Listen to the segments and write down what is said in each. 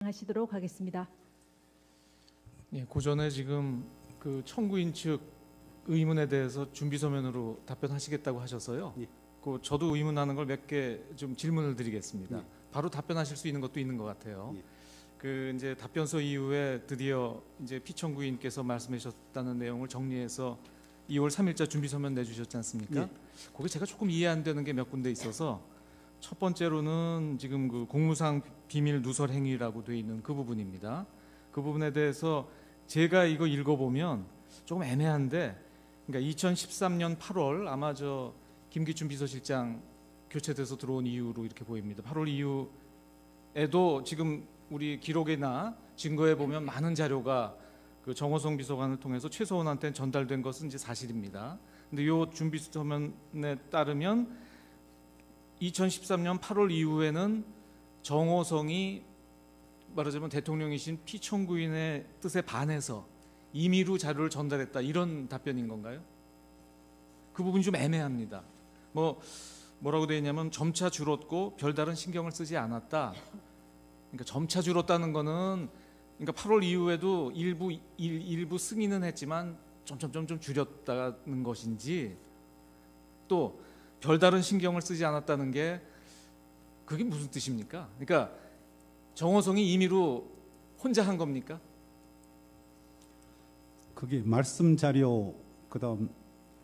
하시도록 하겠습니다. 예, 그 전에 지금 그 청구인 측 의문에 대해서 준비 서면으로 답변하시겠다고 하셔서요. 예. 그 저도 의문하는 걸 몇 개 좀 질문을 드리겠습니다. 예. 바로 답변하실 수 있는 것도 있는 것 같아요. 예. 그 이제 답변서 이후에 드디어 이제 피청구인께서 말씀하셨다는 내용을 정리해서 2월 3일자 준비 서면 내주셨지 않습니까? 예. 거기 제가 조금 이해 안 되는 게 몇 군데 있어서 첫 번째로는 지금 그 공무상 비밀 누설 행위라고 돼 있는 그 부분입니다. 그 부분에 대해서 제가 이거 읽어보면 조금 애매한데, 그러니까 2013년 8월 아마 저 김기춘 비서실장 교체돼서 들어온 이후로 이렇게 보입니다. 8월 이후에도 지금 우리 기록이나 증거에 보면 많은 자료가 그 정호성 비서관을 통해서 최서원한테 전달된 것은 이제 사실입니다. 근데 이 준비 서면에 따르면 2013년 8월 이후에는 정호성이 말하자면 대통령이신 피청구인의 뜻에 반해서 임의로 자료를 전달했다, 이런 답변인 건가요? 그 부분이 좀 애매합니다. 뭐라고 되어 있냐면 점차 줄었고 별다른 신경을 쓰지 않았다. 그러니까 점차 줄었다는 거는 그러니까 8월 이후에도 일부 승인은 했지만 점점 줄였다는 것인지, 또 별다른 신경을 쓰지 않았다는 게 그게 무슨 뜻입니까? 그러니까 정호성이 임의로 혼자 한 겁니까? 그게 말씀 자료 그다음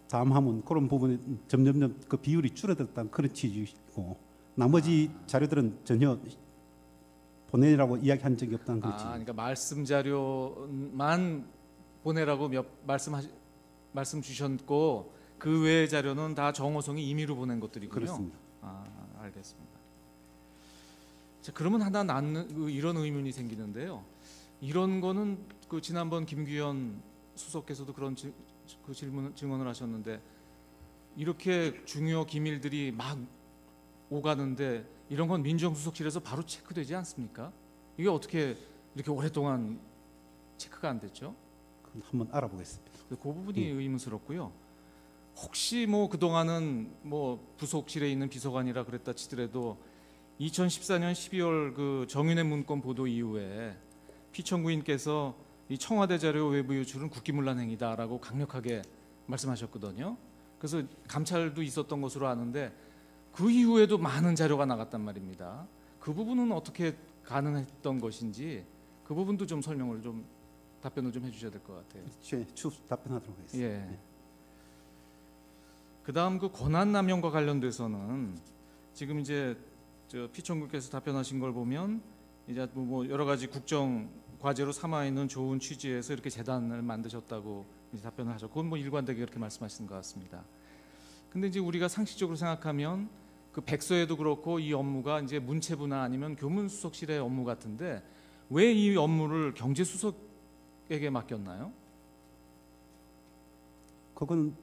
다음하면 그런 부분에 점점 그 비율이 줄어들었다는 그런 취지이고, 나머지 자료들은 전혀 보내라고 이야기한 적이 없다는 그렇지. 그러니까 말씀 자료만 보내라고 말씀 주셨고 그 외의 자료는 다 정호성이 임의로 보낸 것들이군요. 그렇습니다. 알겠습니다. 자, 그러면 하나 이런 의문이 생기는데요. 이런 거는 그 지난번 김규현 수석께서도 그런 증언을 하셨는데, 이렇게 중요 기밀들이 막 오가는데 이런 건 민정수석실에서 바로 체크되지 않습니까? 이게 어떻게 이렇게 오랫동안 체크가 안 됐죠? 한번 알아보겠습니다. 그 부분이 의문스럽고요. 혹시 그동안은 부속실에 있는 비서관이라 그랬다 치더라도 2014년 12월 그 정윤회 문건 보도 이후에 피청구인께서 이 청와대 자료 외부 유출은 국기문란 행위다라고 강력하게 말씀하셨거든요. 그래서 감찰도 있었던 것으로 아는데 그 이후에도 많은 자료가 나갔단 말입니다. 그 부분은 어떻게 가능했던 것인지 그 부분도 좀 답변을 좀 해주셔야 될 것 같아요. 추후 답변하도록 하겠습니다. 예. 그다음 그 권한 남용과 관련돼서는 지금 이제 저 피청구께서 답변하신 걸 보면 이제 여러 가지 국정 과제로 삼아 있는 좋은 취지에서 이렇게 재단을 만드셨다고 이제 답변을 하셨고, 그건 일관되게 그렇게 말씀하시는 것 같습니다. 근데 이제 우리가 상식적으로 생각하면 그 백서에도 그렇고 이 업무가 이제 문체부나 아니면 교문수석실의 업무 같은데 왜 이 업무를 경제수석에게 맡겼나요? 그건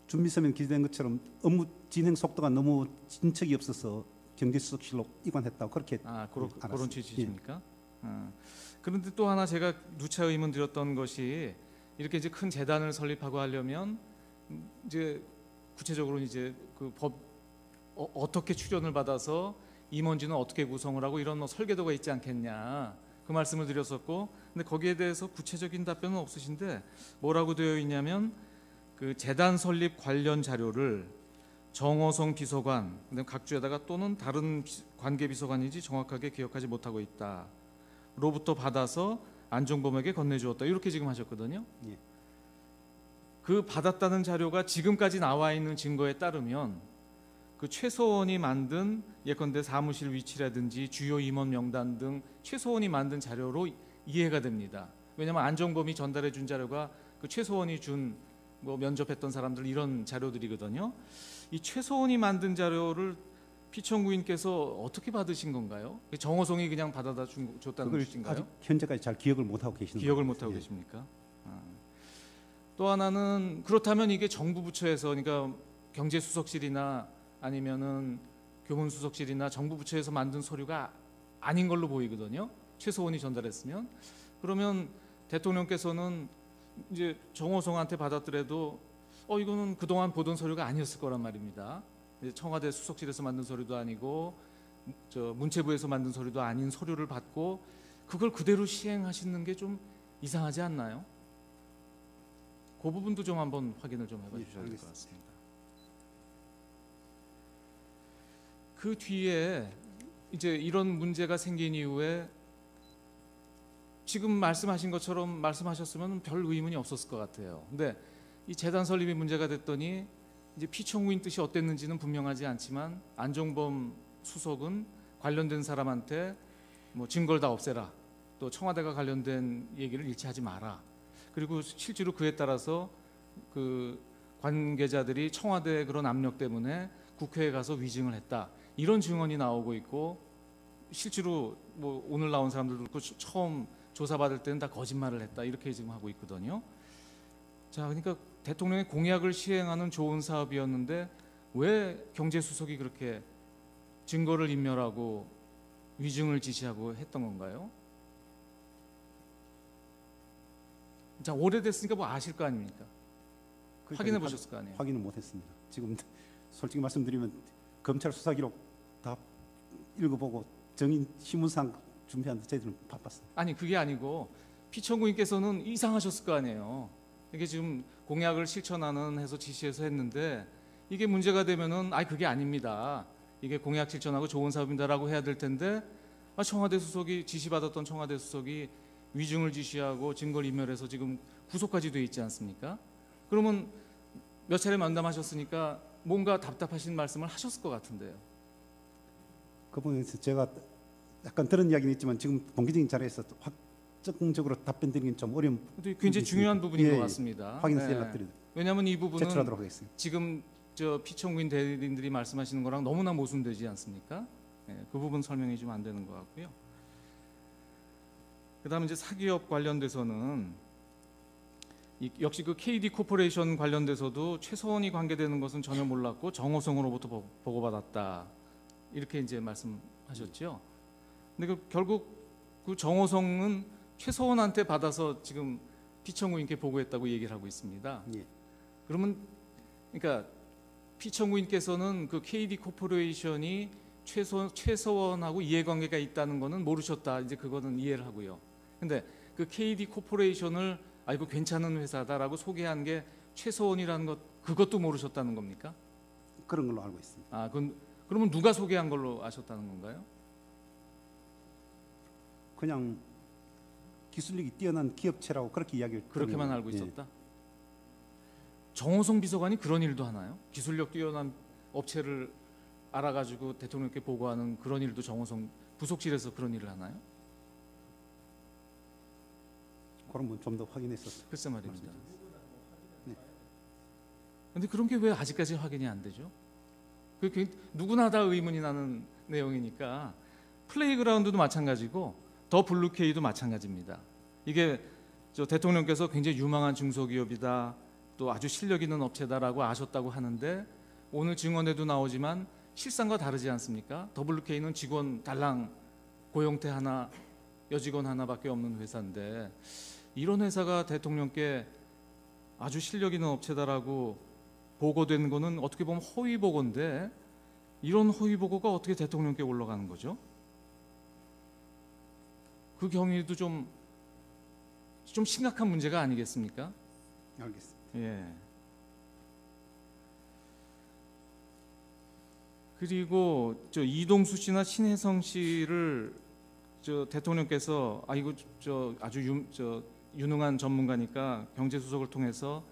준비서면 기재된 것처럼 업무 진행 속도가 너무 진척이 없어서 경제수석실로 이관했다고 그렇게 그런 취지십니까? 그런데 또 하나 제가 누차 의문 드렸던 것이, 이렇게 이제 큰 재단을 설립하고 하려면 이제 구체적으로 이제 그 법 어떻게 출연을 받아서 임원진은 어떻게 구성을 하고 이런 설계도가 있지 않겠냐, 그 말씀을 드렸었고, 근데 거기에 대해서 구체적인 답변은 없으신데 뭐라고 되어 있냐면 그 재단 설립 관련 자료를 정호성 비서관, 각주에다가 또는 다른 관계 비서관인지 정확하게 기억하지 못하고 있다 로부터 받아서 안종범에게 건네주었다, 이렇게 지금 하셨거든요. 예. 그 받았다는 자료가 지금까지 나와 있는 증거에 따르면 그 최서원이 만든 예컨대 사무실 위치라든지 주요 임원 명단 등 최서원이 만든 자료로 이해가 됩니다. 왜냐하면 안종범이 전달해 준 자료가 그 최서원이 준 면접했던 사람들 이런 자료들이거든요. 이 최서원이 만든 자료를 피청구인께서 어떻게 받으신 건가요? 정호성이 그냥 받아다 줬다는 뜻인가요? 아직 현재까지 잘 기억을 못 하고 계시는 기억을 못 하고 계십니까? 또 하나는, 그렇다면 이게 정부 부처에서, 그러니까 경제수석실이나 아니면은 교문수석실이나 정부 부처에서 만든 서류가 아닌 걸로 보이거든요. 최서원이 전달했으면. 그러면 대통령께서는 이제 정호성한테 받았더라도 이거는 그동안 보던 서류가 아니었을 거란 말입니다. 청와대 수석실에서 만든 서류도 아니고 저 문체부에서 만든 서류도 아닌 서류를 받고 그걸 그대로 시행하시는 게 좀 이상하지 않나요? 그 부분도 좀 한번 확인을 좀 해봐 주셔야 될 것 같습니다. 그 뒤에 이제 이런 문제가 생긴 이후에 지금 말씀하신 것처럼 말씀하셨으면 별 의문이 없었을 것 같아요. 근데 이 재단 설립이 문제가 됐더니 이제 피청구인 뜻이 어땠는지는 분명하지 않지만 안종범 수석은 관련된 사람한테 뭐 증거를 다 없애라, 또 청와대가 관련된 얘기를 일치하지 마라. 그리고 실제로 그에 따라서 그 관계자들이 청와대의 그런 압력 때문에 국회에 가서 위증을 했다. 이런 증언이 나오고 있고 실제로 뭐 오늘 나온 사람들도 그렇고 처음 조사받을 때는 다 거짓말을 했다. 이렇게 지금 하고 있거든요. 자, 그러니까 대통령의 공약을 시행하는 좋은 사업이었는데 왜 경제수석이 그렇게 증거를 인멸하고 위증을 지시하고 했던 건가요? 자, 오래됐으니까 뭐 아실 거 아닙니까? 확인해 보셨을 거 아니에요? 확인은 못했습니다. 지금 솔직히 말씀드리면 검찰 수사 기록 다 읽어보고 정인 신문상 준비하는데 저희들은 바빴습니다. 아니 그게 아니고 피청구인께서는 이상하셨을 거 아니에요. 이게 지금 공약을 실천하는 해서 지시해서 했는데 이게 문제가 되면은 그게 아닙니다. 이게 공약 실천하고 좋은 사업입니다라고 해야 될 텐데 청와대 수석이 지시받았던 청와대 수석이 위증을 지시하고 증거를 인멸해서 지금 구속까지 돼 있지 않습니까? 그러면 몇 차례 만남하셨으니까 뭔가 답답하신 말씀을 하셨을 것 같은데요. 그 부분에서 제가 약간 들은 이야기는 있지만 지금 공개적인 자리에서 확정적으로 답변 드리긴 좀 어려운 굉장히 중요한 부분인 것 같습니다. 확인해서 연락드리도록 왜냐하면 이 부분은 제출하도록 하겠습니다. 지금 저 피청구인 대리인들이 말씀하시는 거랑 너무나 모순되지 않습니까? 그 부분 설명이 좀 안 되는 것 같고요. 그다음에 이제 사기업 관련돼서는 역시 그 KD 코퍼레이션 관련돼서도 최서원이 관계되는 것은 전혀 몰랐고 정호성으로부터 보고받았다. 이렇게 이제 말씀하셨죠. 근데 결국 그 정호성은 최서원한테 받아서 지금 피청구인께 보고했다고 얘기를 하고 있습니다. 예. 그러면 그러니까 피청구인께서는 그 KD 코퍼레이션이 최서원하고 이해관계가 있다는 거는 모르셨다. 이제 그거는 이해를 하고요. 근데 그 KD 코퍼레이션을 이거 괜찮은 회사다라고 소개한 게 최서원이라는 것 그것도 모르셨다는 겁니까? 그런 걸로 알고 있습니다. 그러면 누가 소개한 걸로 아셨다는 건가요? 그냥 기술력이 뛰어난 기업체라고 그렇게 이야기를 그렇게만 알고 있었다. 정호성 비서관이 그런 일도 하나요? 기술력 뛰어난 업체를 알아가지고 대통령께 보고하는 그런 일도 정호성 부속실에서 그런 일을 하나요? 그런 건 좀 더 확인해서 글쎄 말입니다. 네. 근데 그런 게 왜 아직까지 확인이 안 되죠? 그게 누구나 다 의문이 나는 내용이니까 플레이그라운드도 마찬가지고 더 블루케이도 마찬가지입니다. 이게 저 대통령께서 굉장히 유망한 중소기업이다, 또 아주 실력 있는 업체다라고 아셨다고 하는데 오늘 증언에도 나오지만 실상과 다르지 않습니까? 더블유케이는 직원 달랑 고용태 하나, 여직원 하나밖에 없는 회사인데 이런 회사가 대통령께 아주 실력 있는 업체다라고 보고된 거는 어떻게 보면 허위 보고인데 이런 허위 보고가 어떻게 대통령께 올라가는 거죠? 그 경위도 좀 심각한 문제가 아니겠습니까? 알겠습니다. 예. 그리고 저 이동수 씨나 신혜성 씨를 저 대통령께서 이거 저 아주 유능한 전문가니까 경제수석을 통해서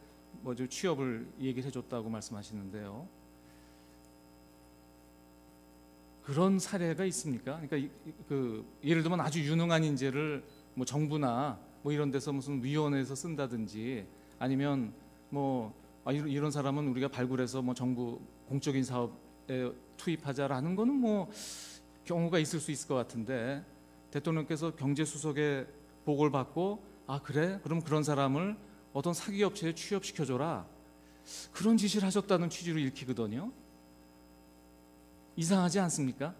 뭐 저 취업을 얘기를 해줬다고 말씀하시는데요. 그런 사례가 있습니까? 그러니까 그 예를 들면 아주 유능한 인재를 뭐 정부나 뭐 이런 데서 무슨 위원회에서 쓴다든지 아니면 뭐 이런 사람은 우리가 발굴해서 뭐 정부 공적인 사업에 투입하자라는 거는 뭐 경우가 있을 수 있을 것 같은데 대통령께서 경제수석의 보고를 받고 그래? 그럼 그런 사람을 어떤 사기업체에 취업시켜줘라 그런 지시를 하셨다는 취지로 읽히거든요. 이상하지 않습니까?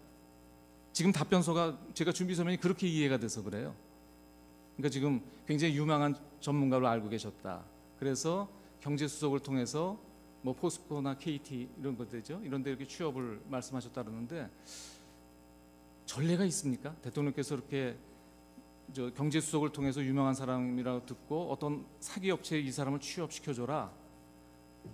지금 답변서가 제가 준비 서면이 그렇게 이해가 돼서 그래요. 그러니까 지금 굉장히 유망한 전문가로 알고 계셨다. 그래서 경제수석을 통해서 뭐 포스코나 KT 이런 것들이죠. 이런 데 이렇게 취업을 말씀하셨다 그러는데 전례가 있습니까? 대통령께서 이렇게 저 경제수석을 통해서 유명한 사람이라고 듣고 어떤 사기 업체에 이 사람을 취업시켜줘라.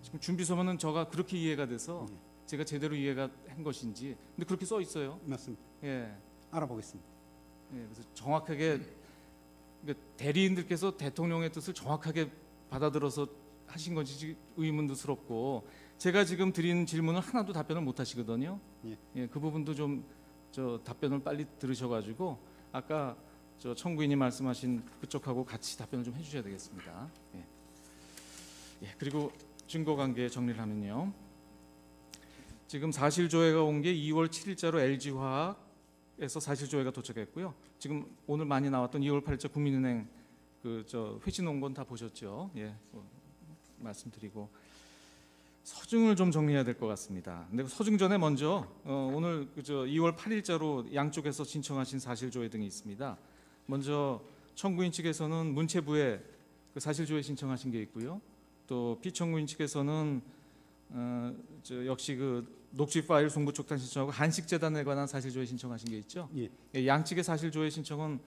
지금 준비서면은 저가 그렇게 이해가 돼서 제가 제대로 이해가 한 것인지, 근데 그렇게 써 있어요. 맞습니다. 예, 알아보겠습니다. 예, 그래서 정확하게 그러니까 대리인들께서 대통령의 뜻을 정확하게 받아들어서 하신 건지 의문스럽고, 제가 지금 드린 질문을 하나도 답변을 못 하시거든요. 예. 예, 그 부분도 좀 저 답변을 빨리 들으셔가지고 아까 저 청구인이 말씀하신 그쪽하고 같이 답변을 좀 해주셔야 되겠습니다. 예. 예, 그리고 증거 관계 정리를 하면요. 지금 사실조회가 온 게 2월 7일자로 LG화학에서 사실조회가 도착했고요. 지금 오늘 많이 나왔던 2월 8일자 국민은행 그 저 회신 온 건 다 보셨죠? 예, 말씀드리고 서증을 좀 정리해야 될 것 같습니다. 근데 서증 전에 먼저 오늘 그저 2월 8일자로 양쪽에서 신청하신 사실조회 등이 있습니다. 먼저 청구인 측에서는 문체부에 그 사실조회 신청하신 게 있고요. 또 피청구인 측에서는 저 역시 그 녹취 파일 송부 촉탁 신청하고 한식재단에 관한 사실조회 신청하신 게 있죠. 예. 예, 양측의 사실조회 신청은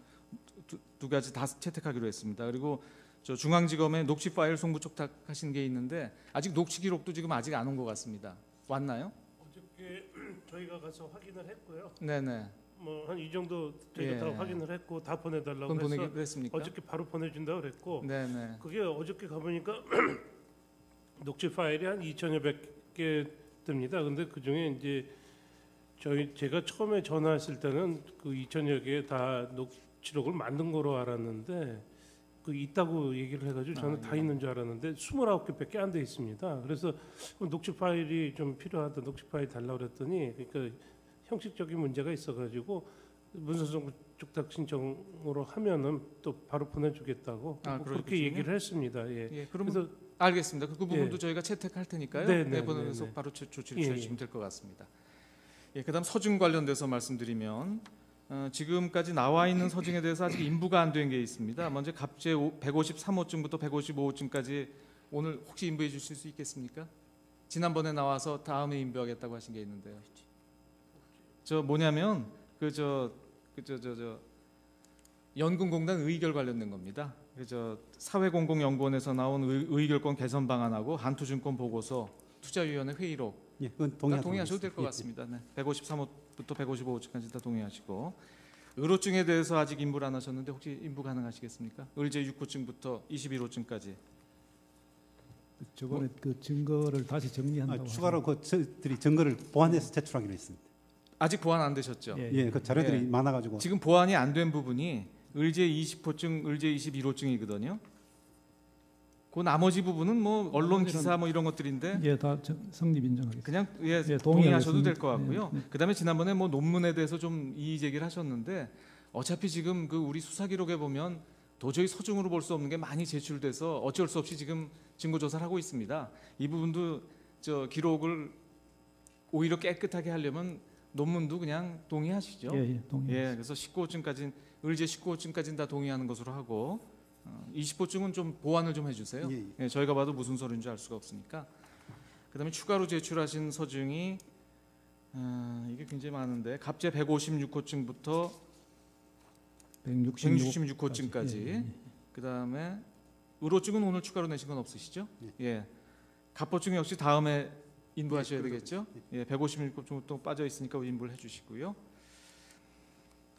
두 가지 다 채택하기로 했습니다. 그리고 저 중앙지검에 녹취 파일 송부 촉탁하신 게 있는데 아직 녹취 기록도 지금 아직 안 온 것 같습니다. 왔나요? 어저께 저희가 가서 확인을 했고요. 네네. 뭐 한 이 정도 저희가 예. 다 확인을 했고 다 보내달라고 그건 해서 보내기로 했습니까? 어저께 바로 보내준다고 그랬고 네네. 그게 어저께 가보니까 녹취 파일이 한 2,000여 개 뜹니다. 근데 그 중에 이제 제가 처음에 전화했을 때는 그 2,000여 개 다 녹취록을 만든 거로 알았는데 그 있다고 얘기를 해가지고 저는 다 예. 있는 줄 알았는데 29개밖에 안 돼 있습니다. 그래서 녹취 파일이 좀 필요하다, 녹취 파일 달라고 그랬더니 그러니까 형식적인 문제가 있어가지고 문서송 촉탁 신청으로 하면은 또 바로 보내주겠다고 뭐 그렇게 그렇겠군요. 얘기를 했습니다. 예. 예, 그럼 그래서 알겠습니다. 그 부분도 예. 저희가 채택할 테니까요. 네, 네, 네, 보내서 네, 네. 바로 조치를 예, 취해주시면 될 것 같습니다. 예, 그다음 서증 관련돼서 말씀드리면 지금까지 나와 있는 서증에 대해서 아직 인부가 안 된 게 있습니다. 먼저 갑제 153호증부터 155호증까지 오늘 혹시 인부해 주실 수 있겠습니까? 지난번에 나와서 다음에 인부하겠다고 하신 게 있는데요. 저 뭐냐면 연금공단 의결 관련된 겁니다. 그저 사회공공연구원에서 나온 의결권 개선 방안하고 한투증권 보고서 투자위원회 회의록 예, 그건 다 동의하셔도 될 것 같습니다. 네. 153호부터 155호까지 다 동의하시고 의료증에 대해서 아직 인부를 안 하셨는데 혹시 인부 가능하시겠습니까? 의제 6호증부터 21호증까지. 저번에 그 증거를 다시 정리한다고 추가로 그 저희들이 증거를 보완해서 제출하기로 했습니다. 아직 보완 안 되셨죠? 하셨죠? 예, 그 자료들이 예. 많아가지고 지금 보완이 안 된 부분이 의제 20호증, 의제 21호증이거든요. 그 나머지 부분은 뭐 언론 기사 뭐 이런 것들인데 예, 다 성립 인정하겠습니다. 그냥 예, 예, 동의하셔도 될 동의하겠습니다. 것 같고요. 네, 네. 그다음에 지난번에 뭐 논문에 대해서 좀 이의 제기를 하셨는데 어차피 지금 그 우리 수사 기록에 보면 도저히 서증으로 볼 수 없는 게 많이 제출돼서 어쩔 수 없이 지금 증거 조사를 하고 있습니다. 이 부분도 저 기록을 오히려 깨끗하게 하려면 논문도 그냥 동의하시죠. 예, 예, 동의. 예, 그래서 19호증까지 의제 19호증까지는 다 동의하는 것으로 하고 20호증은 좀 보완을 좀 해주세요. 예, 예. 예, 저희가 봐도 무슨 서류인지 알 수가 없으니까. 그다음에 추가로 제출하신 서증이 이게 굉장히 많은데 갑제 156호증부터 166호증까지. 예, 예. 그다음에 의료증은 오늘 추가로 내신 건 없으시죠? 예. 갑보증 역시 다음에 인부하셔야 되겠죠? 예, 156호증 또 빠져 있으니까 인부를 해주시고요.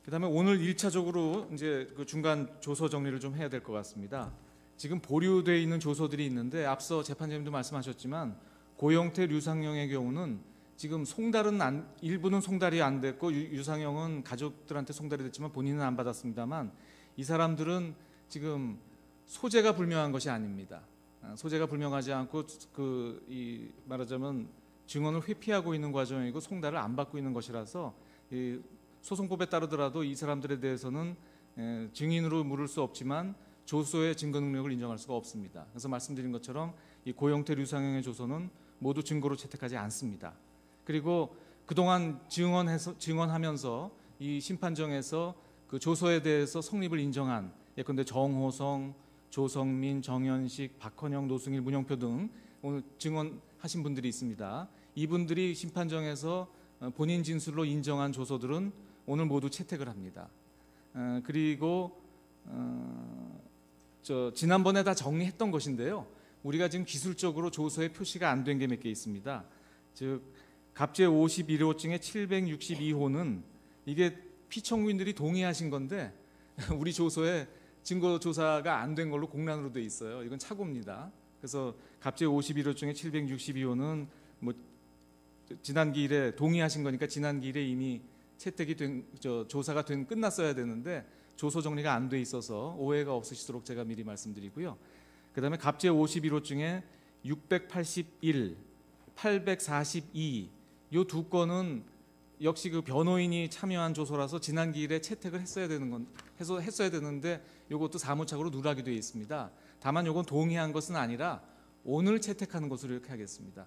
그다음에 오늘 1차적으로 이제 그 중간 조서 정리를 좀 해야 될 것 같습니다. 지금 보류되어 있는 조서들이 있는데 앞서 재판장님도 말씀하셨지만 고영태, 류상영의 경우는 지금 일부는 송달이 안 됐고 유상영은 가족들한테 송달이 됐지만 본인은 안 받았습니다만 이 사람들은 지금 소재가 불명한 것이 아닙니다. 소재가 불명하지 않고 이 말하자면 증언을 회피하고 있는 과정이고 송달을 안 받고 있는 것이라서 이 소송법에 따르더라도 이 사람들에 대해서는 증인으로 물을 수 없지만 조서의 증거 능력을 인정할 수가 없습니다. 그래서 말씀드린 것처럼 이 고영태, 류상영의 조서는 모두 증거로 채택하지 않습니다. 그리고 그동안 증언하면서 이 심판정에서 그 조서에 대해서 성립을 인정한 예컨대 정호성, 조성민, 정현식, 박헌영, 노승일, 문영표 등 오늘 증언하신 분들이 있습니다. 이분들이 심판정에서 본인 진술로 인정한 조서들은 오늘 모두 채택을 합니다. 그리고 지난번에 다 정리했던 것인데요. 우리가 지금 기술적으로 조서에 표시가 안 된 게 몇 개 있습니다. 즉 갑제 51호증의 762호는 이게 피청구인들이 동의하신 건데 우리 조서에 증거 조사가 안 된 걸로 공란으로 돼 있어요. 이건 착오입니다. 그래서 갑제 51호증의 762호는 뭐 지난 기일에 동의하신 거니까 지난 기일에 이미 채택이 된 조사가 끝났어야 되는데 조서 정리가 안 돼 있어서 오해가 없으시도록 제가 미리 말씀드리고요. 그다음에 갑제 51호증에 681, 842 요 두 건은 역시 그 변호인이 참여한 조서라서 지난 기일에 채택을 했어야 되는데 요것도 사무착오로 누락이 되어 있습니다. 다만 요건 동의한 것은 아니라 오늘 채택하는 것으로 이렇게 하겠습니다.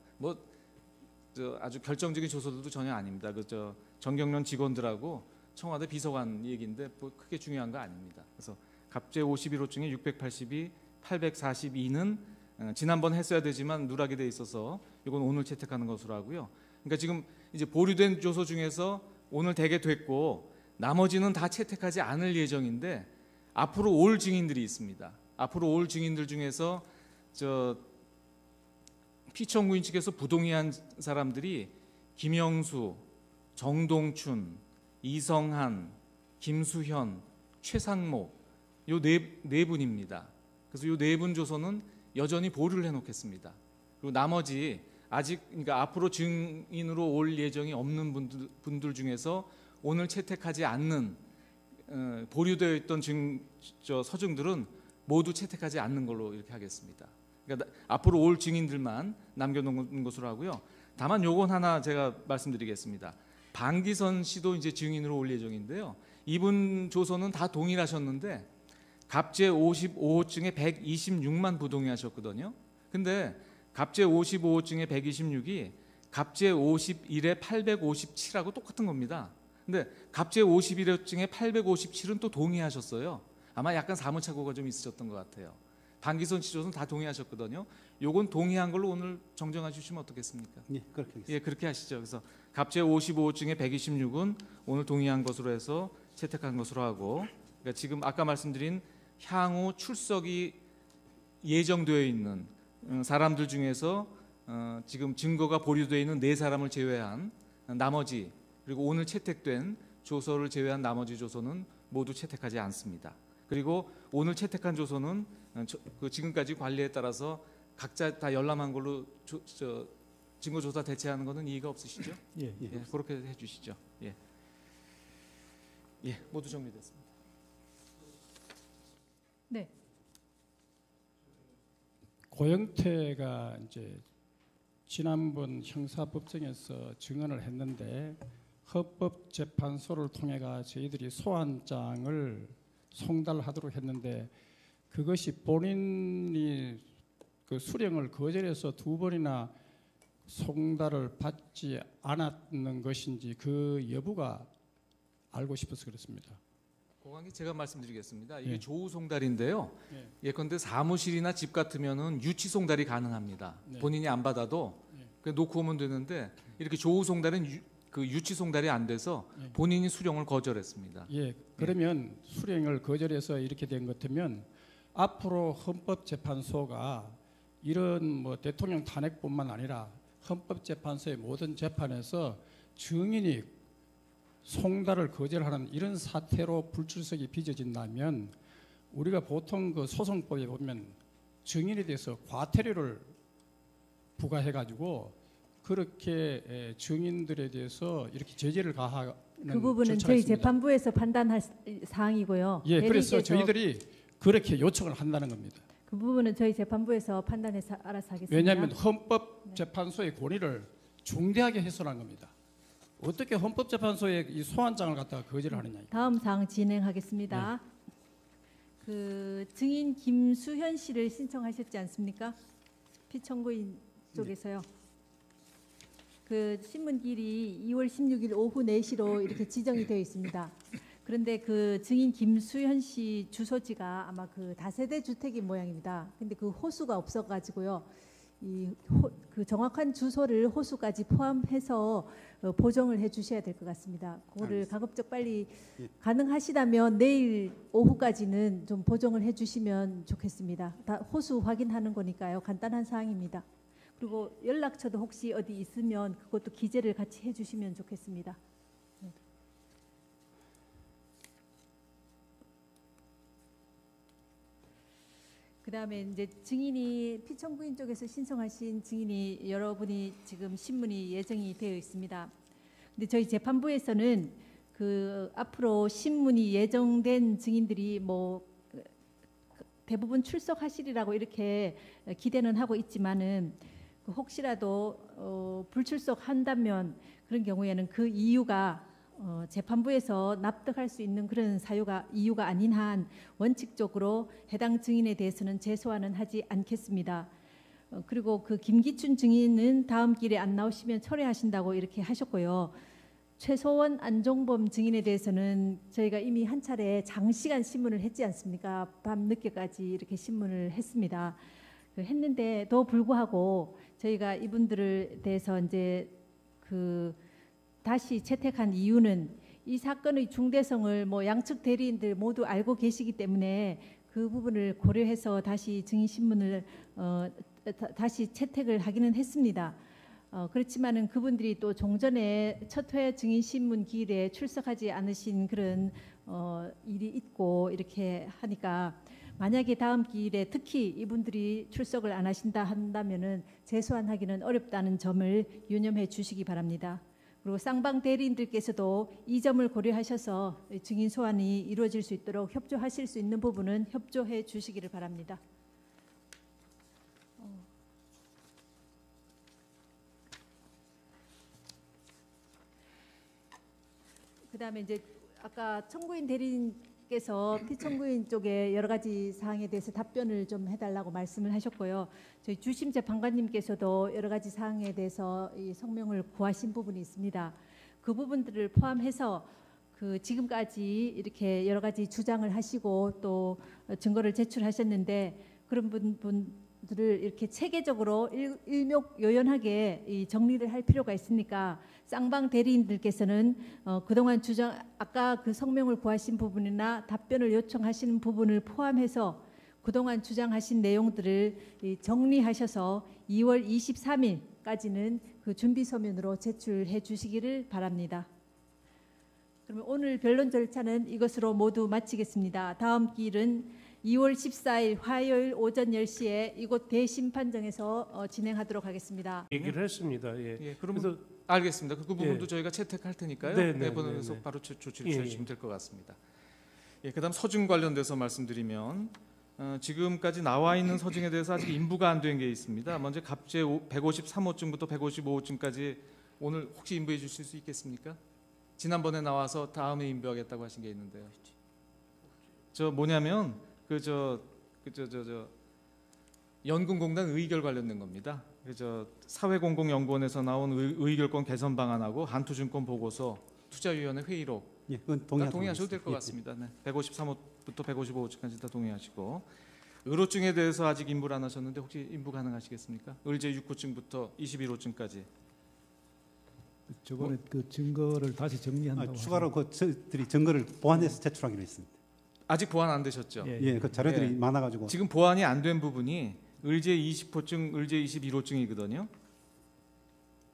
아주 결정적인 조서들도 전혀 아닙니다. 정경련 직원들하고 청와대 비서관 얘기인데 뭐 크게 중요한 거 아닙니다. 그래서 갑제 51호증에 682, 842는 지난번 했어야 되지만 누락이 돼 있어서 이건 오늘 채택하는 것으로 하고요. 그러니까 지금 이제 보류된 조서 중에서 오늘 되게 됐고 나머지는 다 채택하지 않을 예정인데 앞으로 올 증인들이 있습니다. 앞으로 올 증인들 중에서 피청구인 측에서 부동의한 사람들이 김영수, 정동춘, 이성한, 김수현, 최상목 요 네 분입니다. 그래서 요 네 분 조서는 여전히 보류를 해놓겠습니다. 그리고 나머지 아직 그러니까 앞으로 증인으로 올 예정이 없는 분들 중에서 오늘 채택하지 않는 보류되어 있던 서증들은 모두 채택하지 않는 걸로 이렇게 하겠습니다. 그러니까 앞으로 올 증인들만 남겨놓은 것으로 하고요. 다만 요건 하나 제가 말씀드리겠습니다. 방기선 씨도 이제 증인으로 올 예정인데요. 이분 조서는 다 동일하셨는데 갑제 55호증에 126만 부동의하셨거든요. 근데 갑제 55호증에 126이 갑제 51에 857하고 똑같은 겁니다. 근데 갑제 51호증에 857은 또 동의하셨어요. 아마 약간 사무착오가 좀 있으셨던 것 같아요. 방기선 씨 조서는 다 동의하셨거든요. 요건 동의한 걸로 오늘 정정해 주시면 어떻겠습니까? 예, 그렇게 하겠습니다. 예, 그렇게 하시죠. 그래서 갑제 55호증에 126은 오늘 동의한 것으로 해서 채택한 것으로 하고, 그러니까 지금 아까 말씀드린 향후 출석이 예정되어 있는 사람들 중에서 지금 증거가 보류되어 있는 4사람을 제외한 나머지, 그리고 오늘 채택된 조서를 제외한 나머지 조서는 모두 채택하지 않습니다. 그리고 오늘 채택한 조서는 지금까지 관리에 따라서 각자 다 열람한 걸로 증거조사 대체하는 것은 이의가 없으시죠? 예. 예, 그렇게 해주시죠. 예, 모두 정리됐습니다. 네. 고영태가 이제 지난번 형사법정에서 증언을 했는데 헌법재판소를 통해가 저희들이 소환장을 송달하도록 했는데 그것이 본인이 그 수령을 거절해서 2번이나 송달을 받지 않았는 것인지 그 여부가 알고 싶어서 그렇습니다. 고관계 제가 말씀드리겠습니다. 이게 예. 조우 송달인데요. 예. 예컨대 사무실이나 집 같으면은 유치 송달이 가능합니다. 네. 본인이 안 받아도 예. 그냥 놓고 오면 되는데 이렇게 조우 송달은 그 유치 송달이 안 돼서 예. 본인이 수령을 거절했습니다. 예, 그러면 수령을 거절해서 이렇게 된 것 같으면 앞으로 헌법재판소가 이런 뭐 대통령 탄핵뿐만 아니라 헌법재판소의 모든 재판에서 증인이 송달을 거절하는 이런 사태로 불출석이 빚어진다면 우리가 보통 그 소송법에 보면 증인에 대해서 과태료를 부과해가지고 그렇게 증인들에 대해서 이렇게 제재를 가하는 그 부분은 절차가 저희 있습니다. 재판부에서 판단할 사항이고요. 예, 그래서 대리께서 저희들이 그렇게 요청을 한다는 겁니다. 그 부분은 저희 재판부에서 판단해서 알아서 하겠습니다. 왜냐하면 헌법재판소의 권위를 중대하게 훼손한 겁니다. 어떻게 헌법재판소의 이 소환장을 갖다가 거절을 하느냐. 다음 사항 진행하겠습니다. 그 증인 김수현 씨를 신청하셨지 않습니까? 피청구인 쪽에서요. 그 신문길이 2월 16일 오후 4시로 이렇게 지정이 되어 있습니다. 그런데 그 증인 김수현 씨 주소지가 아마 그 다세대 주택인 모양입니다. 근데 그 호수가 없어가지고요. 그 정확한 주소를 호수까지 포함해서 보정을 해주셔야 될 것 같습니다. 그거를 가급적 빨리 가능하시다면 내일 오후까지는 좀 보정을 해주시면 좋겠습니다. 다 호수 확인하는 거니까요. 간단한 사항입니다. 그리고 연락처도 혹시 어디 있으면 그것도 기재를 같이 해주시면 좋겠습니다. 그다음에 이제 증인이 피청구인 쪽에서 신청하신 증인이 여러분이 지금 신문이 예정이 되어 있습니다. 근데 저희 재판부에서는 그 앞으로 신문이 예정된 증인들이 뭐 대부분 출석하시리라고 이렇게 기대는 하고 있지만은 그 혹시라도 불출석한다면 그런 경우에는 그 이유가 재판부에서 납득할 수 있는 그런 이유가 아닌 한 원칙적으로 해당 증인에 대해서는 재소환은 하지 않겠습니다. 그리고 그 김기춘 증인은 다음 길에 안 나오시면 철회하신다고 이렇게 하셨고요. 최소원 안종범 증인에 대해서는 저희가 이미 한 차례 장시간 신문을 했지 않습니까? 밤 늦게까지 이렇게 신문을 했습니다. 했는데도 불구하고 저희가 이분들에 대해서 이제 다시 채택한 이유는 이 사건의 중대성을 뭐 양측 대리인들 모두 알고 계시기 때문에 그 부분을 고려해서 다시 증인 신문을 다시 채택을 하기는 했습니다. 그렇지만은 그분들이 또 종전에 첫 회 증인 신문 기일에 출석하지 않으신 그런 일이 있고 이렇게 하니까 만약에 다음 기일에 특히 이분들이 출석을 안 하신다 한다면은 재소환하기는 어렵다는 점을 유념해 주시기 바랍니다. 그리고 쌍방 대리인들께서도 이 점을 고려하셔서 증인 소환이 이루어질 수 있도록 협조하실 수 있는 부분은 협조해 주시기를 바랍니다. 그다음에 이제 아까 청구인 대리인께서 피청구인 쪽에 여러 가지 사항에 대해서 답변을 좀 해달라고 말씀을 하셨고요. 저희 주심 재판관님께서도 여러 가지 사항에 대해서 이 성명을 구하신 부분이 있습니다. 그 부분들을 포함해서 그 지금까지 이렇게 여러 가지 주장을 하시고 또 증거를 제출하셨는데 그런 분들을 이렇게 체계적으로 일목요연하게 이 정리를 할 필요가 있으니까 쌍방 대리인들께서는 그동안 주장 아까 그 성명을 구하신 부분이나 답변을 요청하시는 부분을 포함해서 그동안 주장하신 내용들을 정리하셔서 2월 23일까지는 그 준비 서면으로 제출해 주시기를 바랍니다. 그러면 오늘 변론 절차는 이것으로 모두 마치겠습니다. 다음 기일은 2월 14일 화요일 오전 10시에 이곳 대심판정에서 진행하도록 하겠습니다. 얘기를 했습니다. 예. 예, 그러면 그래서 알겠습니다. 그 부분도 예. 저희가 채택할 테니까요. 네, 네, 내보내서 네, 네. 바로 조치를 예, 취하시면 될 것 같습니다. 예, 그다음 서증 관련돼서 말씀드리면 지금까지 나와 있는 서증에 대해서 아직 인부가 안 된 게 있습니다. 먼저 갑제 153호증부터 155호증까지 오늘 혹시 인부해 주실 수 있겠습니까? 지난번에 나와서 다음에 인부하겠다고 하신 게 있는데요. 저 뭐냐면 연금공단 의결 관련된 겁니다. 사회공공연구원에서 나온 의결권 개선 방안하고 한투증권 보고서 투자위원회 회의록 예, 그건 다 동의하셔도 될 것 같습니다. 네. 153호부터 155호까지 다 동의하시고 의로증에 대해서 아직 인부를 안 하셨는데 혹시 인부 가능하시겠습니까? 의제 6호증부터 21호증까지. 저번에 그 증거를 다시 정리한다고 추가로 그 저희들이 증거를 보완해서 제출하기로 했습니다. 아직 보완 안 되셨죠? 예, 그 자료들이 예. 많아가지고 지금 보완이 안 된 부분이 의제 20호증, 의제 21호증이거든요.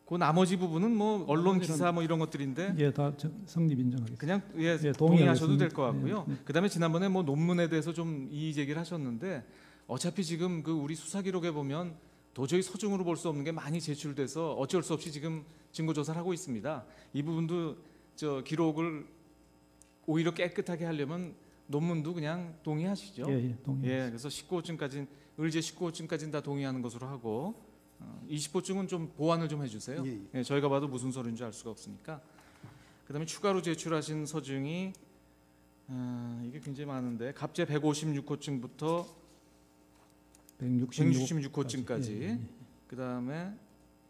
그 나머지 부분은 뭐 언론 기사 뭐 이런 것들인데 예, 다 성립 인정하겠습니다. 그냥 예, 동의하셔도 될 동의하겠습니다. 것 같고요. 예, 네. 그다음에 지난번에 뭐 논문에 대해서 좀 이의 제기를 하셨는데 어차피 지금 그 우리 수사 기록에 보면 도저히 서중으로 볼 수 없는 게 많이 제출돼서 어쩔 수 없이 지금 증거 조사를 하고 있습니다. 이 부분도 저 기록을 오히려 깨끗하게 하려면 논문도 그냥 동의하시죠. 예, 동의. 예, 그래서 19호증까지 의제 19호증까지는 다 동의하는 것으로 하고 20호증은 좀 보완을 좀 해주세요. 예, 예. 예, 저희가 봐도 무슨 서류인지 알 수가 없으니까. 그다음에 추가로 제출하신 서증이 이게 굉장히 많은데 갑제 156호증부터 166호증까지. 예. 그다음에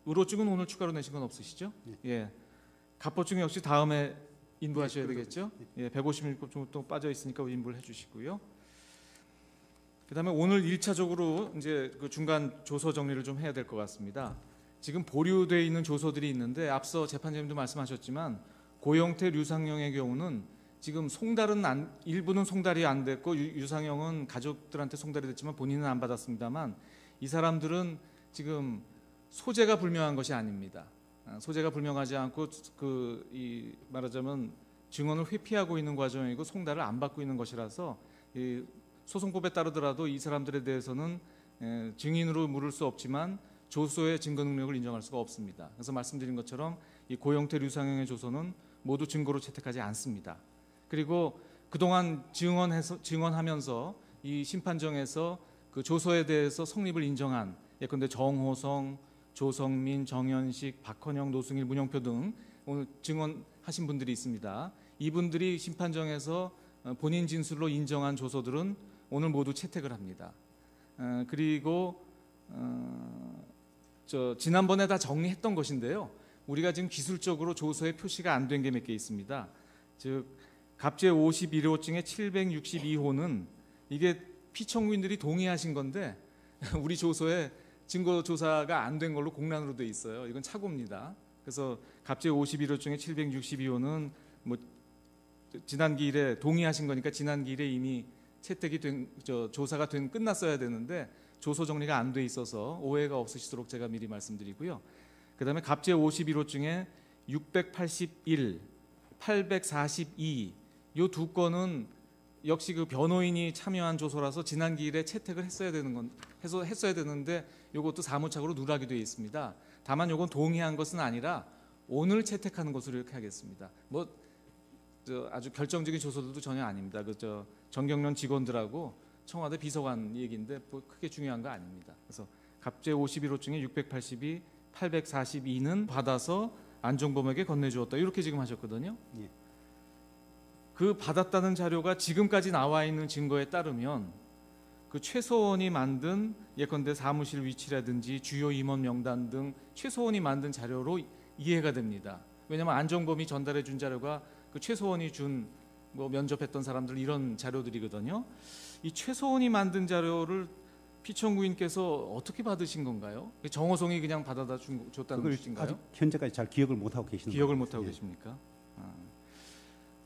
의로증은 오늘 추가로 내신 건 없으시죠? 예. 갑보증 역시 다음에 인부하셔야 되겠죠? 예, 156호증 또 빠져 있으니까 인부를 해주시고요. 그다음에 오늘 1차적으로 이제 그 중간 조서 정리를 좀 해야 될 것 같습니다. 지금 보류되어 있는 조서들이 있는데 앞서 재판장님도 말씀하셨지만 고영태, 류상영의 경우는 지금 송달은 일부는 송달이 안 됐고 유상영은 가족들한테 송달이 됐지만 본인은 안 받았습니다만 이 사람들은 지금 소재가 불명한 것이 아닙니다. 소재가 불명하지 않고 이 말하자면 증언을 회피하고 있는 과정이고 송달을 안 받고 있는 것이라서 이 소송법에 따르더라도 이 사람들에 대해서는 증인으로 물을 수 없지만 조서의 증거 능력을 인정할 수가 없습니다. 그래서 말씀드린 것처럼 이 고영태, 류상영의 조서는 모두 증거로 채택하지 않습니다. 그리고 그동안 증언하면서 이 심판정에서 그 조서에 대해서 성립을 인정한 예컨대 정호성, 조성민, 정현식, 박헌영, 노승일, 문영표 등 오늘 증언하신 분들이 있습니다. 이분들이 심판정에서 본인 진술로 인정한 조서들은 오늘 모두 채택을 합니다. 그리고 지난번에 다 정리했던 것인데요. 우리가 지금 기술적으로 조서에 표시가 안 된 게 몇 개 있습니다. 즉 갑제 51호증의 762호는 이게 피청구인들이 동의하신 건데 우리 조서에 증거 조사가 안 된 걸로 공란으로 돼 있어요. 이건 착오입니다. 그래서 갑제 51호증의 762호는 뭐 지난 기일에 동의하신 거니까 지난 기일에 이미 채택이 된 조사가 끝났어야 되는데 조서 정리가 안 돼 있어서 오해가 없으시도록 제가 미리 말씀드리고요. 그다음에 갑제 51호증에 681, 842 이 두 건은 역시 그 변호인이 참여한 조서라서 지난 기일에 채택을 했어야 되는데 이것도 사무착오로 누락이 되어 있습니다. 다만 이건 동의한 것은 아니라 오늘 채택하는 것으로 이렇게 하겠습니다. 뭐 아주 결정적인 조서들도 전혀 아닙니다. 정경련 직원들하고 청와대 비서관 얘기인데 뭐 크게 중요한 거 아닙니다. 그래서 갑제 51호증에 682, 842는 받아서 안종범에게 건네주었다. 이렇게 지금 하셨거든요. 예. 그 받았다는 자료가 지금까지 나와 있는 증거에 따르면 그 최소원이 만든 예컨대 사무실 위치라든지 주요 임원 명단 등 최소원이 만든 자료로 이해가 됩니다. 왜냐하면 안종범이 전달해 준 자료가 그 최소원이 준 뭐 면접했던 사람들 이런 자료들이거든요. 이 최소원이 만든 자료를 피청구인께서 어떻게 받으신 건가요? 정호성이 그냥 받아다 줬다는 그걸 뜻인가요? 아직 현재까지 잘 기억을 못 하고 계시는 기억을 거예요. 못 하고 예. 계십니까?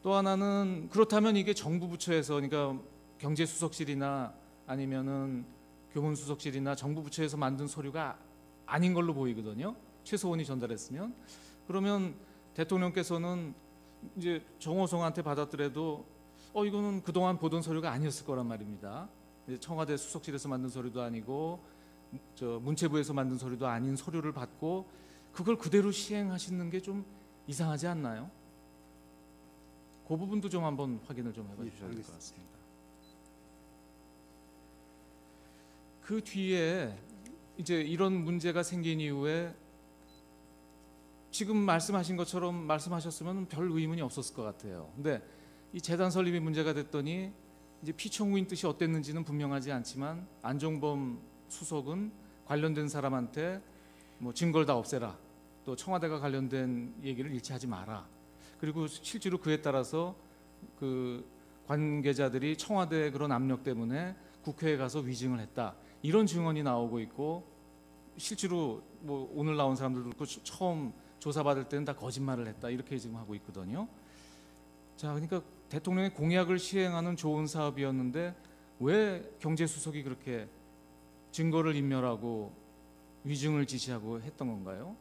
또 하나는 그렇다면 이게 정부 부처에서 그러니까 경제수석실이나 아니면은 교문수석실이나 정부 부처에서 만든 서류가 아닌 걸로 보이거든요. 최소원이 전달했으면 그러면 대통령께서는 이제 정호성한테 받았더라도 이거는 그동안 보던 서류가 아니었을 거란 말입니다. 청와대 수석실에서 만든 서류도 아니고 문체부에서 만든 서류도 아닌 서류를 받고 그걸 그대로 시행하시는 게 좀 이상하지 않나요? 그 부분도 좀 한번 확인을 좀 해봐 주셔야 될 것 같습니다. 그 뒤에 이제 이런 문제가 생긴 이후에 지금 말씀하신 것처럼 말씀하셨으면 별 의문이 없었을 것 같아요. 근데 이 재단 설립이 문제가 됐더니 이제 피청구인 뜻이 어땠는지는 분명하지 않지만 안종범 수석은 관련된 사람한테 뭐 증거를 다 없애라, 또 청와대가 관련된 얘기를 일치하지 마라. 그리고 실제로 그에 따라서 그 관계자들이 청와대의 그런 압력 때문에 국회에 가서 위증을 했다. 이런 증언이 나오고 있고 실제로 뭐 오늘 나온 사람들도 그렇고 처음 조사받을 때는 다 거짓말을 했다. 이렇게 지금 하고 있거든요. 자, 그러니까 대통령의 공약을 시행하는 좋은 사업이었는데 왜 경제수석이 그렇게 증거를 인멸하고 위증을 지시하고 했던 건가요?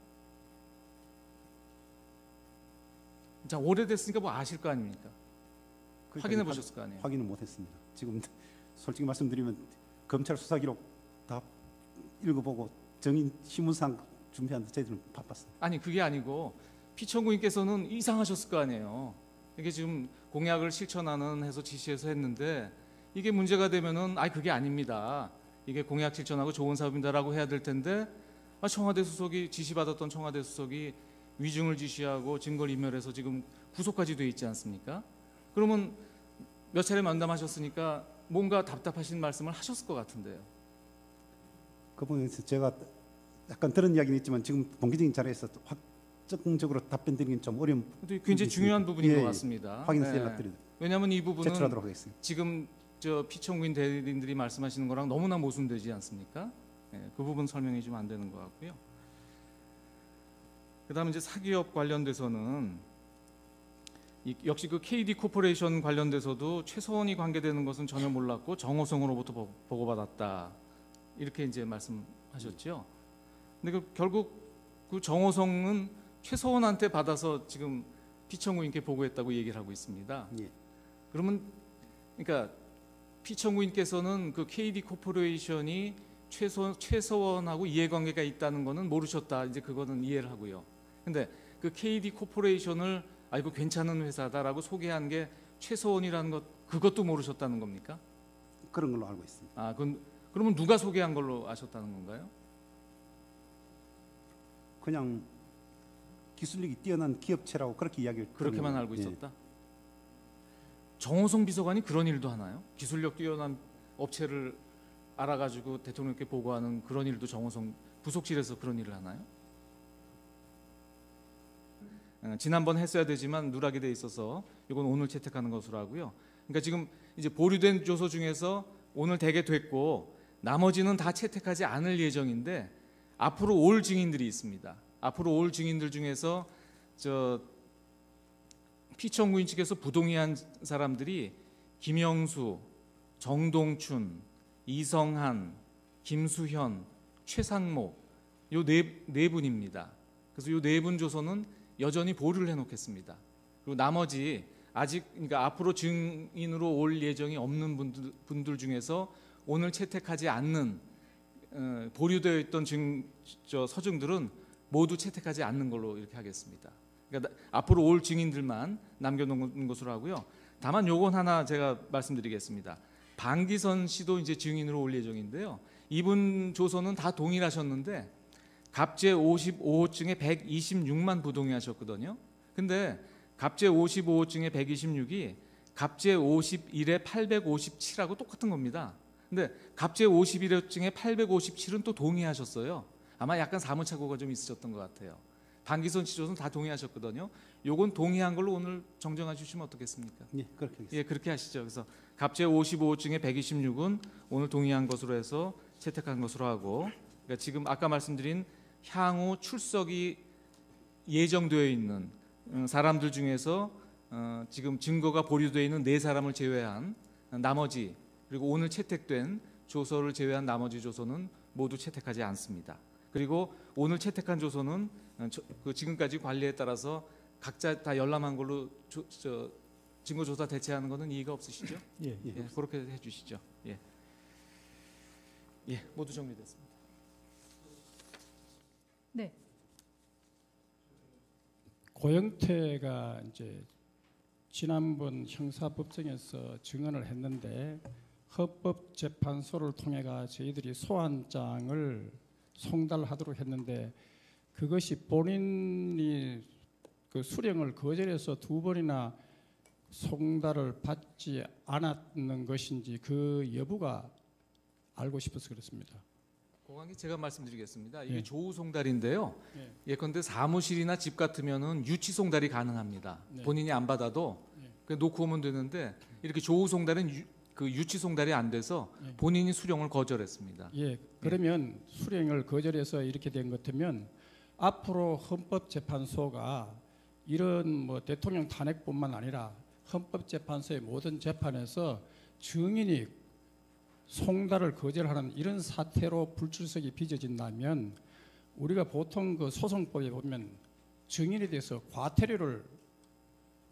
자, 오래됐으니까 뭐 아실 거 아닙니까? 확인해 보셨을 거 아니에요? 확인을 못했습니다. 지금 솔직히 말씀드리면 검찰 수사 기록 다 읽어보고 정인 신문상 준비하는데 저희들은 바빴어요. 아니 그게 아니고 피청구인께서는 이상하셨을 거 아니에요. 이게 지금 공약을 실천하는 해서 지시해서 했는데 이게 문제가 되면은 그게 아닙니다. 이게 공약 실천하고 좋은 사업입니다라고 해야 될 텐데 청와대 수석이 지시받았던 청와대 수석이 위증을 지시하고 증거를 인멸해서 지금 구속까지 돼 있지 않습니까? 그러면 몇 차례 면담하셨으니까 뭔가 답답하신 말씀을 하셨을 것 같은데요. 그 부분에서 제가 약간 들은 이야기는 있지만 지금 공개적인 자리에서 확정적으로 답변드리긴 좀 어려운 굉장히 중요한 부분인 예, 것 같습니다. 확인해서 연락드리도록 왜냐하면 이 부분은 제출하도록 하겠습니다. 지금 저 피청구인 대리인들이 말씀하시는 거랑 너무나 모순되지 않습니까? 예, 그 부분 설명이 좀 안 되는 것 같고요. 그다음에 이제 사기업 관련돼서는 역시 그 KD 코퍼레이션 관련돼서도 최서원이 관계되는 것은 전혀 몰랐고 정호성으로부터 보고받았다 이렇게 이제 말씀하셨죠. 근데 결국 그 정호성은 최서원한테 받아서 지금 피청구인께 보고했다고 얘기를 하고 있습니다. 예. 그러면 그러니까 피청구인께서는 그 KD 코퍼레이션이 최서원하고 이해관계가 있다는 거는 모르셨다. 이제 그거는 이해를 하고요. 근데 그 KD 코퍼레이션을 이거 괜찮은 회사다라고 소개한 게 최서원이라는 것 그것도 모르셨다는 겁니까? 그런 걸로 알고 있습니다. 그러면 누가 소개한 걸로 아셨다는 건가요? 그냥 기술력이 뛰어난 기업체라고 그렇게 이야기를 그렇게만 드리는 알고 거예요. 있었다. 정호성 비서관이 그런 일도 하나요? 기술력 뛰어난 업체를 알아가지고 대통령께 보고하는 그런 일도 정호성 부속실에서 그런 일을 하나요? 지난번 했어야 되지만 누락이 돼 있어서 이건 오늘 채택하는 것으로 하고요. 그러니까 지금 이제 보류된 조서 중에서 오늘 대개 됐고 나머지는 다 채택하지 않을 예정인데 앞으로 올 증인들이 있습니다. 앞으로 올 증인들 중에서 저 피청구인 측에서 부동의한 사람들이 김영수, 정동춘, 이성한, 김수현, 최상목 요 네 분입니다. 그래서 요 네 분 조서는 여전히 보류를 해놓겠습니다. 그리고 나머지 아직 그러니까 앞으로 증인으로 올 예정이 없는 분들 중에서 오늘 채택하지 않는 보류되어 있던 서증들은 모두 채택하지 않는 걸로 이렇게 하겠습니다. 그러니까 앞으로 올 증인들만 남겨놓은 것으로 하고요. 다만 요건 하나 제가 말씀드리겠습니다. 방기선 씨도 이제 증인으로 올 예정인데요. 이분 조서는 다 동일하셨는데 갑제 55호증에 126만 부동의하셨거든요. 근데 갑제 55호증에 126이 갑제 51에 857하고 똑같은 겁니다. 근데 갑제 51호증에 857은 또 동의하셨어요. 아마 약간 사무착오가 좀 있으셨던 것 같아요. 방기선 씨 조서는 다 동의하셨거든요. 요건 동의한 걸로 오늘 정정해 주시면 어떻겠습니까? 예, 그렇게 하겠습니다. 예, 그렇게 하시죠. 그래서 갑제 55호증에 126은 오늘 동의한 것으로 해서 채택한 것으로 하고, 그러니까 지금 아까 말씀드린 향후 출석이 예정되어 있는 사람들 중에서 지금 증거가 보류되어 있는 4사람을 제외한 나머지 그리고 오늘 채택된 조서를 제외한 나머지 조서는 모두 채택하지 않습니다. 그리고 오늘 채택한 조서는 그 지금까지 관리에 따라서 각자 다 열람한 걸로 증거조사 대체하는 것은 이의가 없으시죠? 예. 예, 그렇게 해주시죠. 예, 모두 정리됐습니다. 네. 고영태가 이제 지난번 형사법정에서 증언을 했는데 헌법재판소를 통해가 저희들이 소환장을 송달하도록 했는데 그것이 본인이 그 수령을 거절해서 2번이나 송달을 받지 않았는 것인지 그 여부가 알고 싶어서 그렇습니다. 고관계 제가 말씀드리겠습니다. 이게 예. 조우 송달인데요. 예. 예컨대 사무실이나 집 같으면은 유치 송달이 가능합니다. 네. 본인이 안 받아도 예. 그냥 놓고 오면 되는데 이렇게 조우 송달은 그 유치 송달이 안 돼서 예. 본인이 수령을 거절했습니다. 예, 그러면 수령을 거절해서 이렇게 된 것 같으면 앞으로 헌법재판소가 이런 뭐 대통령 탄핵뿐만 아니라 헌법재판소의 모든 재판에서 증인이 송달을 거절하는 이런 사태로 불출석이 빚어진다면 우리가 보통 그 소송법에 보면 증인에 대해서 과태료를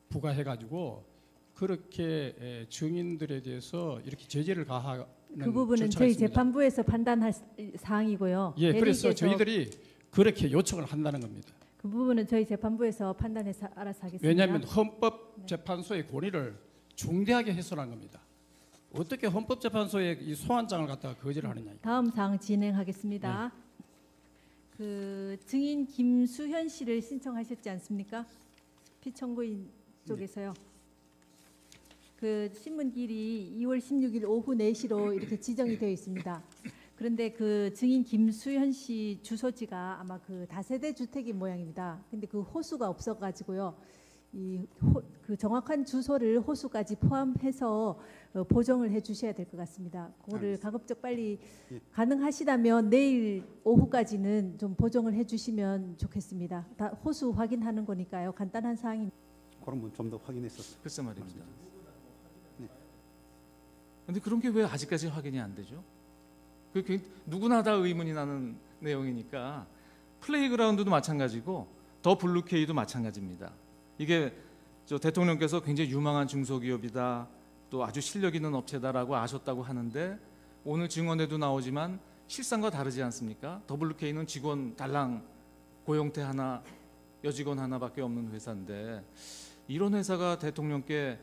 부과해가지고 그렇게 증인들에 대해서 이렇게 제재를 가하는 그 부분은 절차가 저희 있습니다. 재판부에서 판단할 사항이고요. 예, 그래서 대리께서 저희들이 그렇게 요청을 한다는 겁니다. 그 부분은 저희 재판부에서 판단해서 알아서 하겠습니다. 왜냐하면 헌법재판소의 권위를 중대하게 훼손한 겁니다. 어떻게 헌법재판소에 이 소환장을 갖다가 거절을 하느냐. 다음 사항 진행하겠습니다. 그 증인 김수현 씨를 신청하셨지 않습니까? 피청구인 쪽에서요. 그 신문길이 2월 16일 오후 4시로 이렇게 지정이 되어 있습니다. 그런데 그 증인 김수현 씨 주소지가 아마 그 다세대 주택인 모양입니다. 근데 그 호수가 없어가지고요. 그 정확한 주소를 호수까지 포함해서 보정을 해주셔야 될 것 같습니다. 그거를 알겠습니다. 가급적 빨리 예. 가능하시다면 내일 오후까지는 좀 보정을 해주시면 좋겠습니다. 다 호수 확인하는 거니까요. 간단한 사항입니다. 그런 분 좀 더 확인했었어요. 글쎄 말입니다. 네. 근데 그런 게 왜 아직까지 확인이 안 되죠? 그 누구나 다 의문이 나는 내용이니까 플레이그라운드도 마찬가지고 더 블루케이도 마찬가지입니다. 이게 저 대통령께서 굉장히 유망한 중소기업이다, 또 아주 실력 있는 업체다라고 아셨다고 하는데 오늘 증언에도 나오지만 실상과 다르지 않습니까? 더블유케이는 직원 달랑 고용태 하나, 여직원 하나밖에 없는 회사인데 이런 회사가 대통령께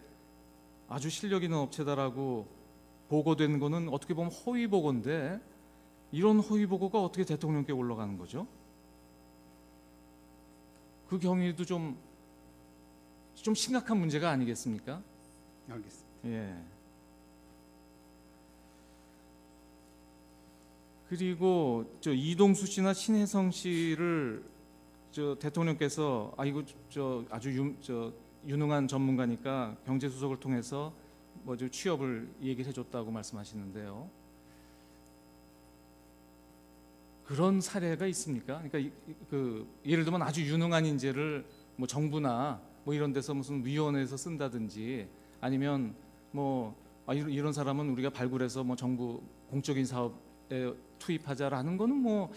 아주 실력 있는 업체다라고 보고된 거는 어떻게 보면 허위 보고인데 이런 허위 보고가 어떻게 대통령께 올라가는 거죠? 그 경위도 좀 심각한 문제가 아니겠습니까? 알겠습니다. 예. 그리고 저 이동수 씨나 신혜성 씨를 저 대통령께서 이거 저 아주 유능한 전문가니까 경제수석을 통해서 뭐 좀 취업을 얘기를 해줬다고 말씀하시는데요. 그런 사례가 있습니까? 그러니까 그 예를 들면 아주 유능한 인재를 뭐 정부나 뭐 이런 데서 무슨 위원회에서 쓴다든지 아니면 뭐 이런 사람은 우리가 발굴해서 뭐 정부 공적인 사업에 투입하자라는 거는 뭐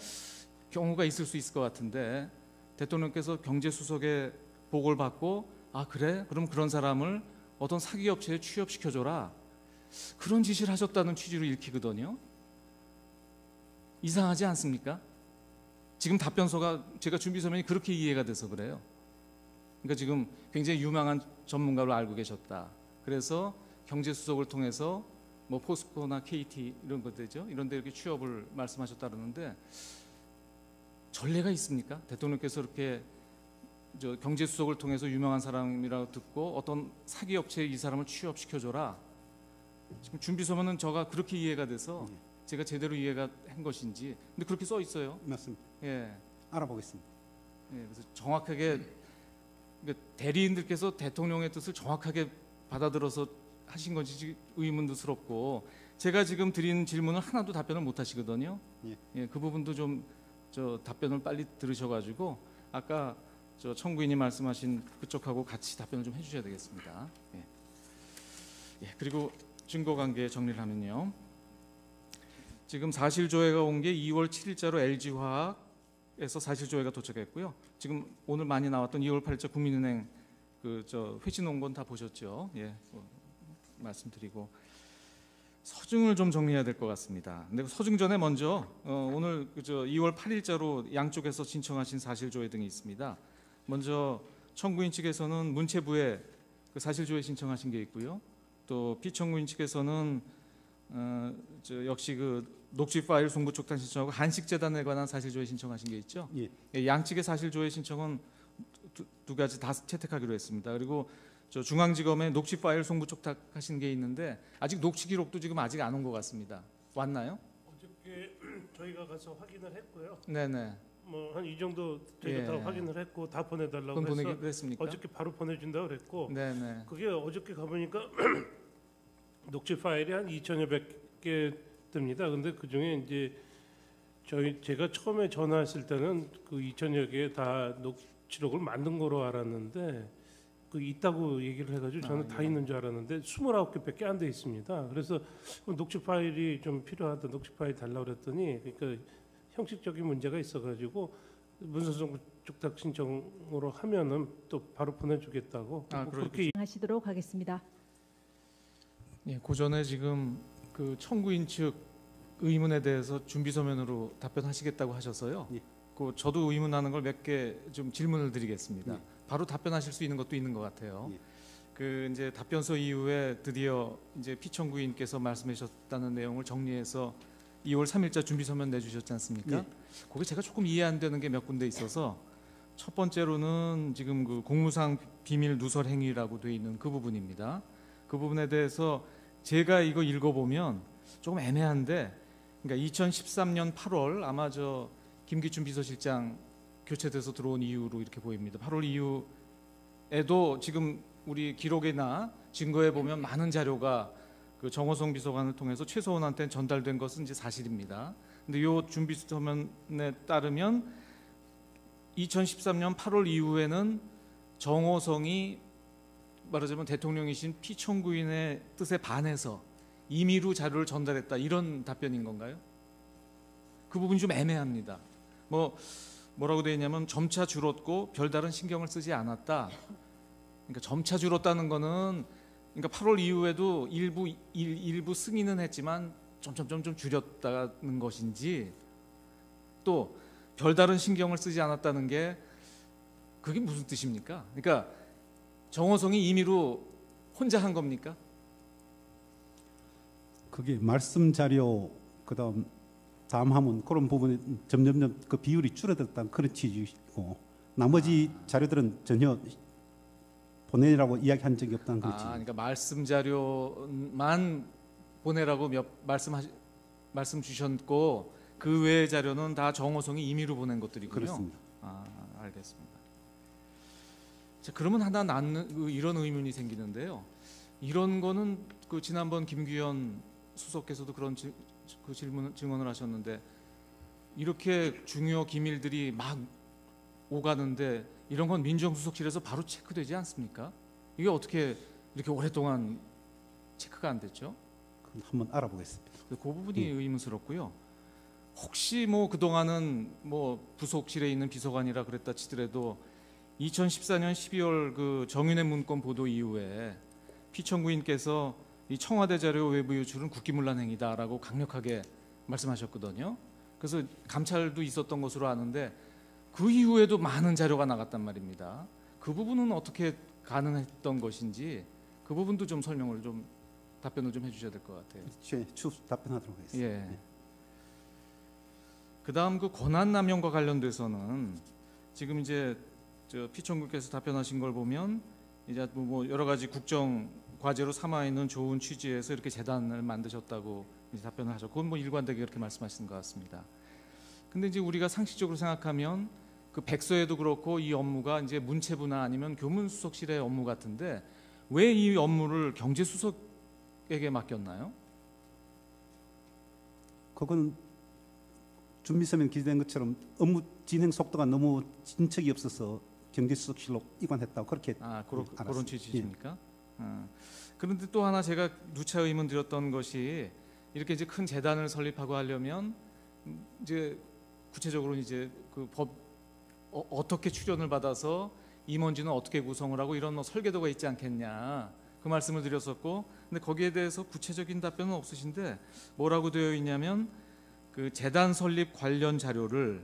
경우가 있을 수 있을 것 같은데 대통령께서 경제수석의 보고를 받고 그래? 그럼 그런 사람을 어떤 사기 업체에 취업시켜줘라 그런 지시를 하셨다는 취지로 읽히거든요. 이상하지 않습니까? 지금 답변서가 제가 준비 서면이 그렇게 이해가 돼서 그래요. 그러니까 지금 굉장히 유망한 전문가로 알고 계셨다. 그래서 경제수석을 통해서 뭐 포스코나 KT 이런 것들죠. 이런 데 이렇게 취업을 말씀하셨다 그러는데 전례가 있습니까? 대통령께서 이렇게 저 경제수석을 통해서 유명한 사람이라고 듣고 어떤 사기 업체에 이 사람을 취업시켜줘라. 지금 준비 서면은 저가 그렇게 이해가 돼서 제가 제대로 이해가 한 것인지 근데 그렇게 써 있어요. 맞습니다. 예. 알아보겠습니다. 예, 그래서 정확하게 그러니까 대리인들께서 대통령의 뜻을 정확하게 받아들어서 하신 건지 의문스럽고 제가 지금 드린 질문을 하나도 답변을 못 하시거든요. 예. 그 부분도 좀 저 답변을 빨리 들으셔가지고 아까 저 청구인이 말씀하신 그쪽하고 같이 답변을 좀 해주셔야 되겠습니다. 그리고 증거관계 정리를 하면요. 지금 사실조회가 온 게 2월 7일자로 LG화학에서 사실조회가 도착했고요. 지금 오늘 많이 나왔던 2월 8일자 국민은행 그 저 회신 온 건 다 보셨죠? 말씀드리고 서증을 좀 정리해야 될 것 같습니다. 근데 서증 전에 먼저 오늘 저 2월 8일자로 양쪽에서 신청하신 사실조회 등이 있습니다. 먼저 청구인 측에서는 문체부에 그 사실조회 신청하신 게 있고요. 또 피청구인 측에서는 역시 그 녹취 파일 송부 촉탁 신청하고 한식재단에 관한 사실조회 신청하신 게 있죠. 양측의 사실조회 신청은 두 가지 다 채택하기로 했습니다. 그리고 저 중앙지검에 녹취 파일 송부 촉탁하신 게 있는데 아직 녹취 기록도 지금 아직 안 온 것 같습니다. 왔나요? 어저께 저희가 가서 확인을 했고요. 네네. 뭐 한 이 정도 저희가 다 확인을 했고 다 보내달라고 그건 해서 보내기로 했습니까? 어저께 바로 보내준다고 그랬고 네네. 그게 어저께 가보니까 녹취 파일이 한 2,000여 개 뜹니다. 근데 그 중에 이제 제가 처음에 전화했을 때는 그 2,000여 개 다 녹취록을 만든 거로 알았는데 그 있다고 얘기를 해가지고 저는 다 있는 줄 알았는데 29개밖에 안 돼 있습니다. 그래서 녹취 파일이 좀 필요하다, 녹취 파일 달라고 그랬더니 그러니까 형식적인 문제가 있어가지고 문서송 촉탁 신청으로 하면은 또 바로 보내주겠다고 그렇게 하시도록 하겠습니다. 그 전에 지금 그 청구인 측 의문에 대해서 준비 서면으로 답변하시겠다고 하셔서요. 그 저도 의문 나는 걸 몇 개 좀 질문을 드리겠습니다. 바로 답변하실 수 있는 것도 있는 것 같아요. 그 이제 답변서 이후에 드디어 이제 피청구인께서 말씀하셨다는 내용을 정리해서 2월 3일자 준비 서면 내주셨지 않습니까? 거기 제가 조금 이해 안 되는 게 몇 군데 있어서 첫 번째로는 지금 그 공무상 비밀 누설 행위라고 돼 있는 그 부분입니다. 그 부분에 대해서 제가 이거 읽어보면 조금 애매한데, 그러니까 2013년 8월 아마 저 김기춘 비서실장 교체돼서 들어온 이후로 이렇게 보입니다. 8월 이후에도 지금 우리 기록이나 증거에 보면 많은 자료가 그 정호성 비서관을 통해서 최소원한테 전달된 것은 이제 사실입니다. 근데 요 준비 서면에 따르면 2013년 8월 이후에는 정호성이 말하자면 대통령이신 피청구인의 뜻에 반해서 임의로 자료를 전달했다, 이런 답변인 건가요? 그 부분이 좀 애매합니다. 뭐라고 되어 있냐면 점차 줄었고 별다른 신경을 쓰지 않았다. 그러니까 점차 줄었다는 거는 그러니까 8월 이후에도 일부 승인은 했지만 점점 줄였다는 것인지, 또 별다른 신경을 쓰지 않았다는 게 그게 무슨 뜻입니까? 그러니까 정호성이 임의로 혼자 한 겁니까? 그게 말씀 자료 그다음 담화문 그런 부분에 점점 그 비율이 줄어들었다는 그런 취지이고, 나머지 자료들은 전혀 보내라고 이야기한 적이 없다는 그런 취지. 그러니까 말씀 자료만 보내라고 말씀 주셨고 그 외의 자료는 다 정호성이 임의로 보낸 것들이군요. 그렇습니다. 알겠습니다. 자, 그러면 하나 이런 의문이 생기는데요. 이런 거는 그 지난번 김규현 수석께서도 그런 증언을 하셨는데, 이렇게 중요 기밀들이 막 오가는데 이런 건 민정수석실에서 바로 체크되지 않습니까? 이게 어떻게 이렇게 오랫동안 체크가 안 됐죠? 그건 한번 알아보겠습니다. 그 부분이 의문스럽고요. 혹시 그동안은 부속실에 있는 비서관이라 그랬다 치더라도 2014년 12월 그 정윤회 문건 보도 이후에 피청구인께서 이 청와대 자료 외부 유출은 국기문란 행위다라고 강력하게 말씀하셨거든요. 그래서 감찰도 있었던 것으로 아는데 그 이후에도 많은 자료가 나갔단 말입니다. 그 부분은 어떻게 가능했던 것인지 그 부분도 좀 답변을 좀 해주셔야 될 것 같아요. 추후 답변하도록 하겠습니다. 예. 그다음 그 권한 남용과 관련돼서는 지금 이제 피청구께서 답변하신 걸 보면 이제 여러 가지 국정 과제로 삼아 있는 좋은 취지에서 이렇게 재단을 만드셨다고 이제 답변을 하셨고, 그건 일관되게 그렇게 말씀하시는 것 같습니다. 근데 이제 우리가 상식적으로 생각하면 그 백서에도 그렇고 이 업무가 이제 문체부나 아니면 교문수석실의 업무 같은데 왜 이 업무를 경제수석에게 맡겼나요? 그건 준비서면 기재된 것처럼 업무 진행 속도가 너무 진척이 없어서 경제수석실로 이관했다고 그렇게 그런 취지십니까? 그런데 또 하나 제가 누차 의문 드렸던 것이, 이렇게 이제 큰 재단을 설립하고 하려면 이제 구체적으로 이제 그 법 어떻게 출연을 받아서 임원진은 어떻게 구성을 하고 이런 설계도가 있지 않겠냐, 그 말씀을 드렸었고, 근데 거기에 대해서 구체적인 답변은 없으신데 뭐라고 되어 있냐면 그 재단 설립 관련 자료를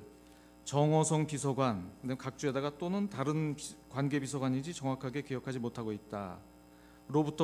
정호성 비서관, 각주에다가 또는 다른 관계 비서관인지 정확하게 기억하지 못하고 있다. 로부터